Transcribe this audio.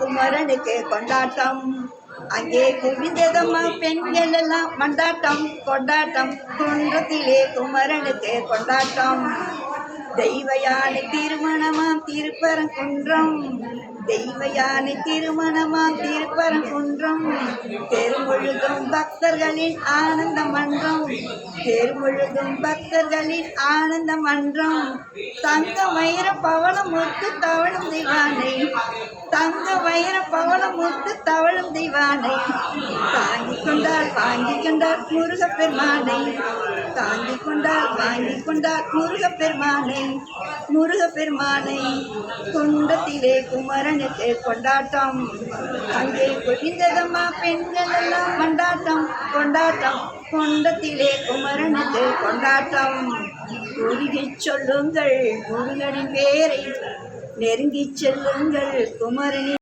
குமரனுக்கு கொண்டாட்டம். அங்கே குவிந்ததம்மா பெண்கள் எல்லாம் மண்டாட்டம் கொண்டாட்டம். குன்றத்திலே குமரனுக்கு கொண்டாட்டம். தெய்வ யானை திருமணமாம் திருப்பரங்குன்றம். தெய்வ யானை திருமணமாம் திருப்பரங்குன்றம். தெருமுழுதும் பக்தர்களின் ஆனந்த மன்றம். தெருமுழுதும் பக்தர்களின் ஆனந்த மன்றம். தங்க வைர பவள முத்து தவழும் திவானை. தங்க வைர பவள முத்து தவழும் திவானை. தாங்கிக் கொண்டால் வாங்கிக் கொண்டால் முருகப்பெருமானை. தாங்கிக் கொண்டால் வாங்கிக் கொண்டால் முருகப்பெருமானை. முருகப்பெருமானை. குண்டத்திலே குமரனுக்கு கொண்டாட்டம். அங்கே குவிந்ததம்மா பெண்கள் எல்லாம் கொண்டாட்டம் கொண்டாட்டம். குண்டத்திலே குமரனுக்கு கொண்டாட்டம். உருகிச் சொல்லுங்கள் முருகனின் பேரை. நெருங்கிச் செல்லுங்கள் குமரனின்